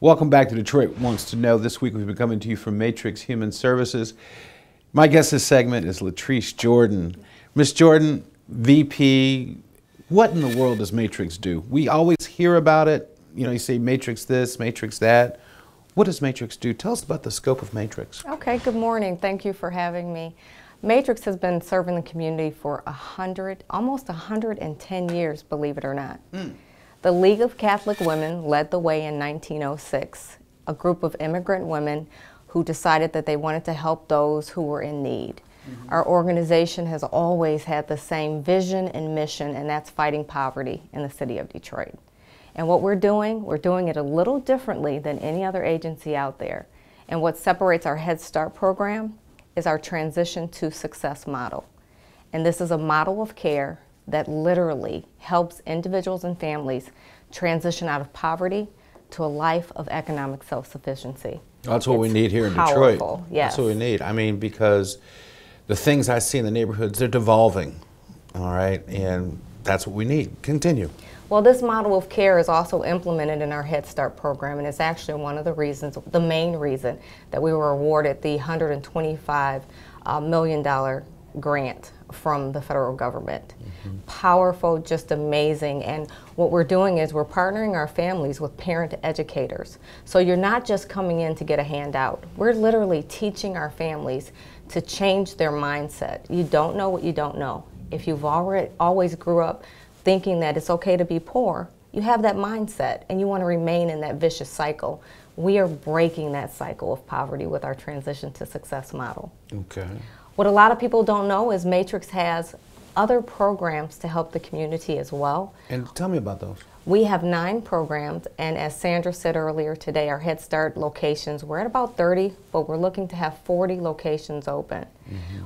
Welcome back to Detroit Wants to Know. This week we've been coming to you from Matrix Human Services. My guest this segment is Latrice Jordan. Miss Jordan, VP, what in the world does Matrix do? We always hear about it. You know, you say Matrix this, Matrix that. What does Matrix do? Tell us about the scope of Matrix. Okay, good morning. Thank you for having me. Matrix has been serving the community for almost 110 years, believe it or not. The League of Catholic Women led the way in 1906, a group of immigrant women who decided that they wanted to help those who were in need. Our organization has always had the same vision and mission, and that's fighting poverty in the city of Detroit. And what we're doing it a little differently than any other agency out there. And what separates our Head Start program is our Transition to Success model. And this is a model of care that literally helps individuals and families transition out of poverty to a life of economic self-sufficiency. That's what we need here in Detroit. Yes. That's what we need. I mean, because the things I see in the neighborhoods, they're devolving, all right? And that's what we need. Continue. Well, this model of care is also implemented in our Head Start program, and it's actually one of the reasons, the main reason, that we were awarded the $125 million grant from the federal government. Powerful, just amazing. And what we're doing is we're partnering our families with parent educators. So you're not just coming in to get a handout. We're literally teaching our families to change their mindset. You don't know what you don't know. If you've always grew up thinking that it's okay to be poor, you have that mindset and you want to remain in that vicious cycle. We are breaking that cycle of poverty with our Transition to Success model. Okay. What a lot of people don't know is Matrix has other programs to help the community as well. And tell me about those. We have 9 programs, and as Sandra said earlier today, our Head Start locations, we're at about 30, but we're looking to have 40 locations open.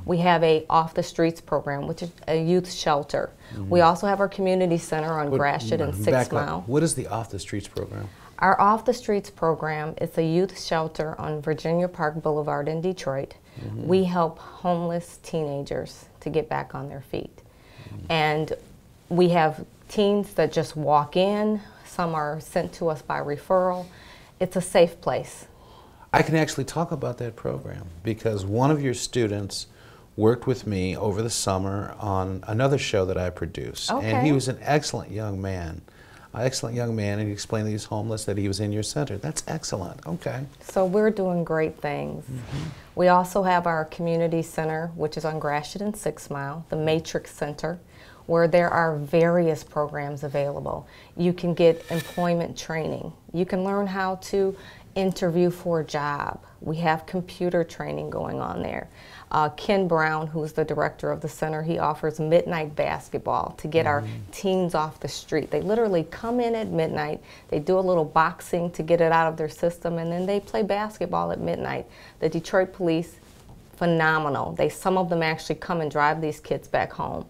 We have a Off the Streets program, which is a youth shelter. We also have our community center on Gratiot and 6 Mile. What is the Off the Streets program? Our Off the Streets program is a youth shelter on Virginia Park Boulevard in Detroit. We help homeless teenagers to get back on their feet. And we have teens that just walk in. Some are sent to us by referral. It's a safe place. I can actually talk about that program because one of your students worked with me over the summer on another show that I produced. Okay. And he was an excellent young man. And he explained that he's homeless, that he was in your center. That's excellent. Okay. So we're doing great things. We also have our community center, which is on Gratiot and 6 Mile, the Matrix Center, where there are various programs available. You can get employment training. You can learn how to interview for a job. We have computer training going on there. Ken Brown, who's the director of the center, he offers midnight basketball to get our teens off the street. They literally come in at midnight, they do a little boxing to get it out of their system, and then they play basketball at midnight. The Detroit police, phenomenal. Some of them actually come and drive these kids back home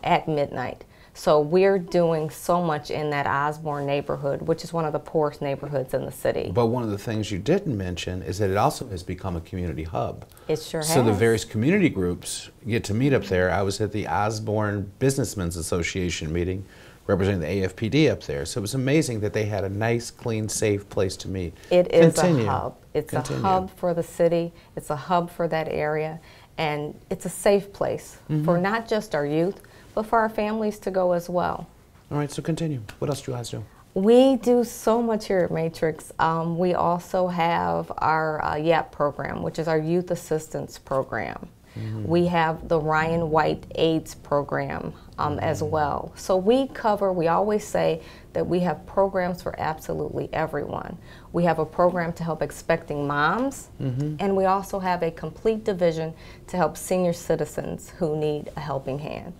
at midnight. So we're doing so much in that Osborne neighborhood, which is one of the poorest neighborhoods in the city. But one of the things you didn't mention is that it also has become a community hub. It sure has. So the various community groups get to meet up there. I was at the Osborne Businessmen's Association meeting representing the AFPD up there. So it was amazing that they had a nice, clean, safe place to meet. It is a hub. It's a hub for the city. It's a hub for that area. And it's a safe place for not just our youth, but for our families to go as well. All right, so continue. What else do you guys do? We do so much here at Matrix. We also have our YAP program, which is our Youth Assistance Program. We have the Ryan White AIDS program as well. So we always say that we have programs for absolutely everyone. We have a program to help expecting moms, and we also have a complete division to help senior citizens who need a helping hand.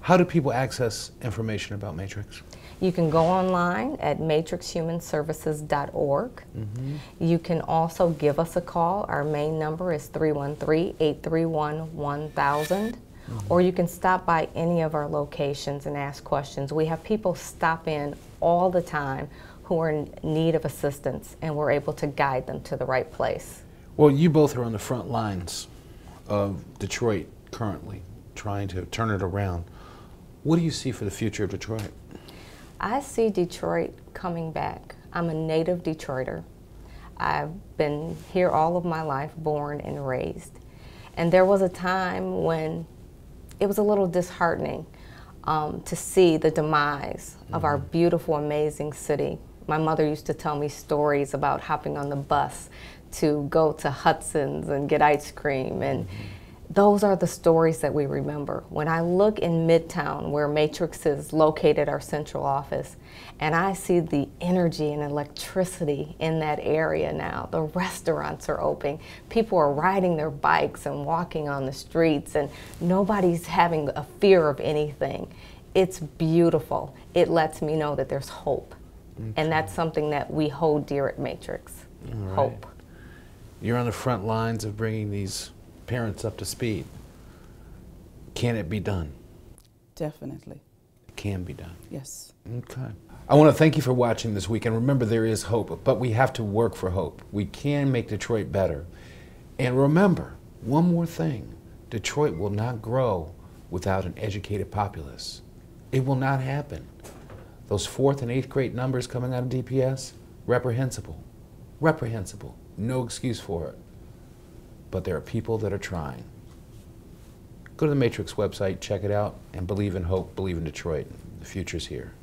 How do people access information about Matrix? You can go online at matrixhumanservices.org. You can also give us a call. Our main number is 313-831-1000. Or you can stop by any of our locations and ask questions. We have people stop in all the time who are in need of assistance, and we're able to guide them to the right place. Well, you both are on the front lines of Detroit currently, trying to turn it around. What do you see for the future of Detroit? I see Detroit coming back. I'm a native Detroiter. I've been here all of my life, born and raised. And there was a time when it was a little disheartening to see the demise of our beautiful, amazing city. My mother used to tell me stories about hopping on the bus to go to Hudson's and get ice cream, and those are the stories that we remember. When I look in Midtown, where Matrix is located, our central office, and I see the energy and electricity in that area now. The restaurants are open. People are riding their bikes and walking on the streets, and nobody's having a fear of anything. It's beautiful. It lets me know that there's hope. Okay. And that's something that we hold dear at Matrix, hope. You're on the front lines of bringing these parents up to speed. Can it be done? Definitely. It can be done. Yes. Okay. I want to thank you for watching this week, and remember, there is hope, but we have to work for hope. We can make Detroit better. And remember, one more thing, Detroit will not grow without an educated populace. It will not happen. Those 4th and 8th grade numbers coming out of DPS, reprehensible. Reprehensible. No excuse for it. But there are people that are trying. Go to the Matrix website, check it out, and believe in hope, believe in Detroit. The future's here.